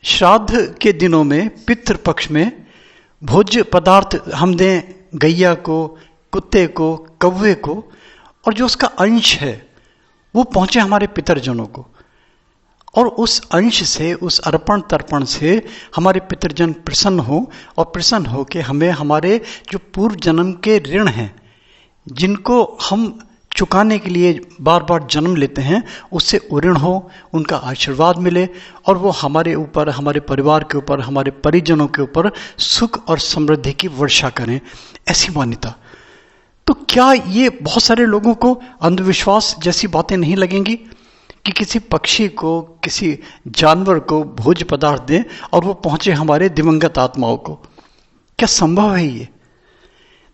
श्राद्ध के दिनों में पितृपक्ष में भोज्य पदार्थ हम दें गैया को, कुत्ते को, कौवे को, और जो उसका अंश है वो पहुंचे हमारे पितरजनों को, और उस अंश से, उस अर्पण तर्पण से हमारे पितरजन प्रसन्न हो, और प्रसन्न हो के हमें हमारे जो पूर्व जन्म के ऋण हैं जिनको हम चुकाने के लिए बार बार जन्म लेते हैं, उससे उऋण हो, उनका आशीर्वाद मिले, और वो हमारे ऊपर, हमारे परिवार के ऊपर, हमारे परिजनों के ऊपर सुख और समृद्धि की वर्षा करें, ऐसी मान्यता। तो क्या ये बहुत सारे लोगों को अंधविश्वास जैसी बातें नहीं लगेंगी कि किसी पक्षी को, किसी जानवर को भोज्य पदार्थ दें और वो पहुंचे हमारे दिवंगत आत्माओं को? क्या संभव है ये?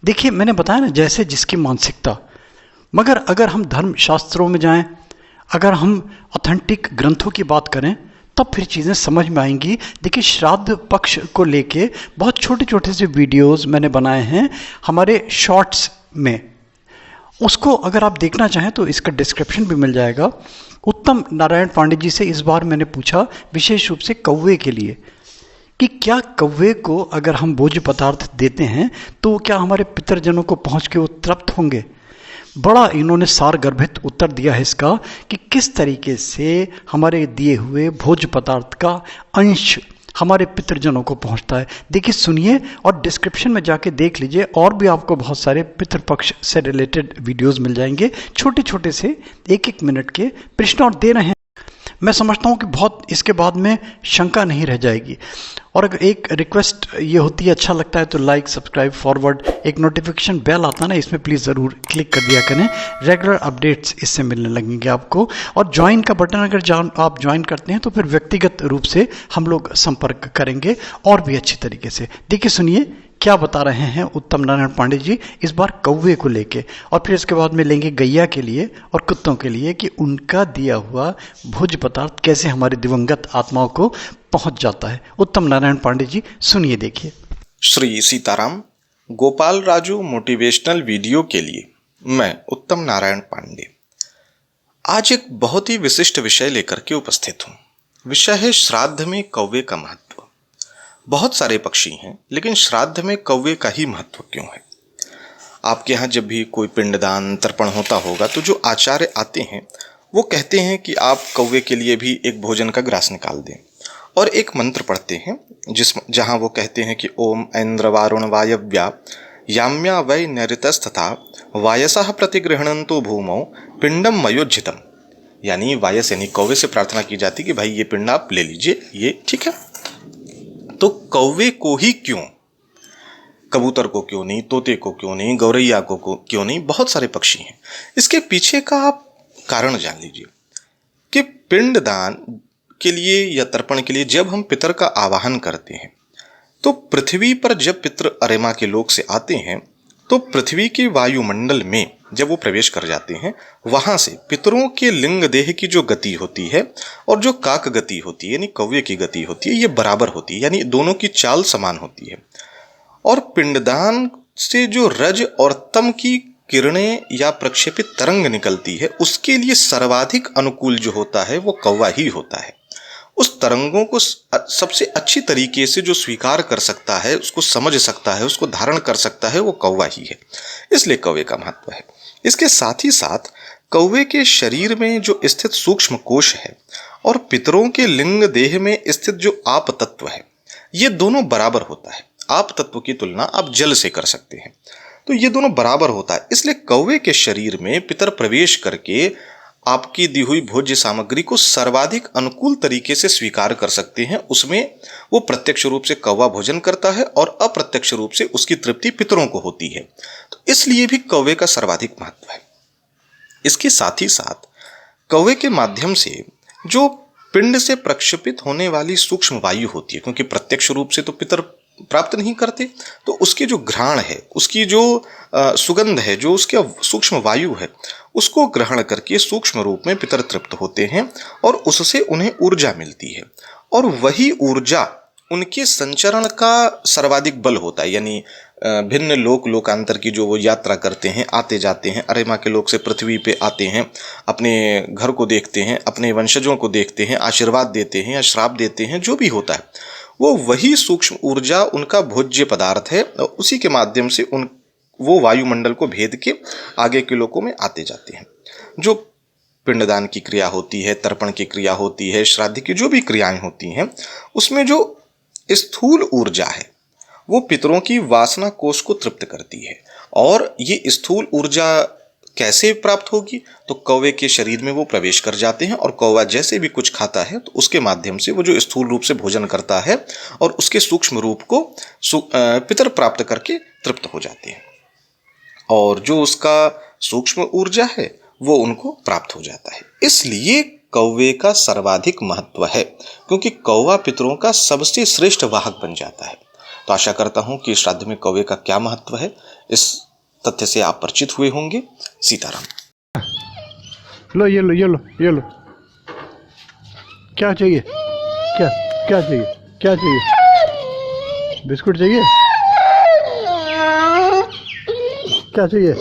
देखिए, मैंने बताया ना, जैसे जिसकी मानसिकता। मगर अगर हम धर्म शास्त्रों में जाएं, अगर हम ऑथेंटिक ग्रंथों की बात करें, तब फिर चीज़ें समझ में आएंगी। देखिए, श्राद्ध पक्ष को लेके बहुत छोटे छोटे से वीडियोस मैंने बनाए हैं हमारे शॉर्ट्स में। उसको अगर आप देखना चाहें तो इसका डिस्क्रिप्शन भी मिल जाएगा। उत्तम नारायण पांडे जी से इस बार मैंने पूछा विशेष रूप से कौवे के लिए कि क्या कौवे को अगर हम भोज्य पदार्थ देते हैं तो क्या हमारे पितरजनों को पहुंच के वो तृप्त होंगे? बड़ा इन्होंने सारगर्भित उत्तर दिया है इसका कि किस तरीके से हमारे दिए हुए भोज्य पदार्थ का अंश हमारे पितरजनों को पहुंचता है। देखिए, सुनिए और डिस्क्रिप्शन में जाके देख लीजिए, और भी आपको बहुत सारे पितृपक्ष से रिलेटेड वीडियोस मिल जाएंगे, छोटे छोटे से 1-1 मिनट के प्रश्न और दे रहे हैं। मैं समझता हूँ कि बहुत इसके बाद में शंका नहीं रह जाएगी। और अगर एक रिक्वेस्ट ये होती है, अच्छा लगता है तो लाइक, सब्सक्राइब, फॉरवर्ड, एक नोटिफिकेशन बेल आता है ना, इसमें प्लीज़ ज़रूर क्लिक कर दिया करें। रेगुलर अपडेट्स इससे मिलने लगेंगे आपको। और ज्वाइन का बटन अगर आप ज्वाइन करते हैं तो फिर व्यक्तिगत रूप से हम लोग संपर्क करेंगे और भी अच्छी तरीके से। देखिए, सुनिए क्या बता रहे हैं उत्तम नारायण पांडे जी इस बार कौवे को लेके, और फिर इसके बाद में लेंगे गैया के लिए और कुत्तों के लिए कि उनका दिया हुआ भोज्य पदार्थ कैसे हमारे दिवंगत आत्माओं को पहुंच जाता है। उत्तम नारायण पांडे जी, सुनिए, देखिए। श्री सीताराम। गोपाल राजू मोटिवेशनल वीडियो के लिए मैं उत्तम नारायण पांडे आज एक बहुत ही विशिष्ट विषय लेकर के उपस्थित हूँ। विषय है श्राद्ध में कौवे का महत्व। बहुत सारे पक्षी हैं, लेकिन श्राद्ध में कौवे का ही महत्व क्यों है? आपके यहाँ जब भी कोई पिंडदान तर्पण होता होगा तो जो आचार्य आते हैं वो कहते हैं कि आप कौवे के लिए भी एक भोजन का ग्रास निकाल दें, और एक मंत्र पढ़ते हैं जहां वो कहते हैं कि ओम ऐन्द्र वारुण वायव्या याम्या वै नैऋतस्तथा वायसः प्रतिगृह्णन्तु भूमौ पिंडम मयोज्झितम। यानी वायस यानी कौवे से प्रार्थना की जाती कि भाई ये पिंड आप ले लीजिए, ये ठीक है। तो कौवे को ही क्यों? कबूतर को क्यों नहीं? तोते को क्यों नहीं? गौरैया को क्यों नहीं? बहुत सारे पक्षी हैं। इसके पीछे का आप कारण जान लीजिए कि पिंडदान के लिए या तर्पण के लिए जब हम पितर का आवाहन करते हैं तो पृथ्वी पर जब पितर अरेमा के लोक से आते हैं तो पृथ्वी के वायुमंडल में जब वो प्रवेश कर जाते हैं, वहां से पितरों के लिंग देह की जो गति होती है और जो काक गति होती है यानी कौवे की गति होती है, ये बराबर होती है, यानी दोनों की चाल समान होती है। और पिंडदान से जो रज और तम की किरणें या प्रक्षेपित तरंग निकलती है, उसके लिए सर्वाधिक अनुकूल जो होता है वो कौवा ही होता है। उस तरंगों को सबसे अच्छी तरीके से जो स्वीकार कर सकता है, उसको समझ सकता है, उसको धारण कर सकता है, वो कौवा ही है। इसलिए कौवे का महत्व है। इसके साथ ही साथ कौवे के शरीर में जो स्थित सूक्ष्म कोश है और पितरों के लिंग देह में स्थित जो आप तत्व है, ये दोनों बराबर होता है। आप तत्व की तुलना आप जल से कर सकते हैं, तो ये दोनों बराबर होता है। इसलिए कौवे के शरीर में पितर प्रवेश करके आपकी दी हुई भोज्य सामग्री को सर्वाधिक अनुकूल तरीके से स्वीकार कर सकते हैं। उसमें वो प्रत्यक्ष रूप से कौवा भोजन करता है और अप्रत्यक्ष रूप से उसकी तृप्ति पितरों को होती है। तो इसलिए भी कौवे का सर्वाधिक महत्व है। इसके साथ ही साथ कौवे के माध्यम से जो पिंड से प्रक्षेपित होने वाली सूक्ष्म वायु होती है, क्योंकि प्रत्यक्ष रूप से तो पितर प्राप्त नहीं करते, तो उसके जो घ्राण है, उसकी जो सुगंध है, जो उसके सूक्ष्म वायु है, उसको ग्रहण करके सूक्ष्म रूप में पितर तृप्त होते हैं और उससे उन्हें ऊर्जा मिलती है। और वही ऊर्जा उनके संचरण का सर्वाधिक बल होता है। यानी भिन्न लोकांतर की जो वो यात्रा करते हैं, आते जाते हैं, अरे माँ के लोक से पृथ्वी पे आते हैं, अपने घर को देखते हैं, अपने वंशजों को देखते हैं, आशीर्वाद देते हैं या श्राप देते हैं, जो भी होता है वो वही सूक्ष्म ऊर्जा उनका भोज्य पदार्थ है। और उसी के माध्यम से वो वायुमंडल को भेद के आगे के लोकों में आते जाते हैं। जो पिंडदान की क्रिया होती है, तर्पण की क्रिया होती है, श्राद्ध की जो भी क्रियाएं होती हैं, उसमें जो स्थूल ऊर्जा है वो पितरों की वासना कोष को तृप्त करती है। और ये स्थूल ऊर्जा कैसे प्राप्त होगी? तो कौवे के शरीर में वो प्रवेश कर जाते हैं और कौवा जैसे भी कुछ खाता है तो उसके माध्यम से वो जो स्थूल रूप से भोजन करता है और उसके सूक्ष्म रूप को पितर प्राप्त करके तृप्त हो जाते हैं, और जो उसका सूक्ष्म ऊर्जा है वो उनको प्राप्त हो जाता है। इसलिए कौवे का सर्वाधिक महत्व है, क्योंकि कौवा पितरों का सबसे श्रेष्ठ वाहक बन जाता है। तो आशा करता हूं कि श्राद्ध में कौवे का क्या महत्व है, इस तथ्य से आप परिचित हुए होंगे। सीताराम। लो ये लो ये लो ये लो, क्या चाहिए? क्या चाहिए? क्या चाहिए? बिस्कुट चाहिए? क्या चाहिए?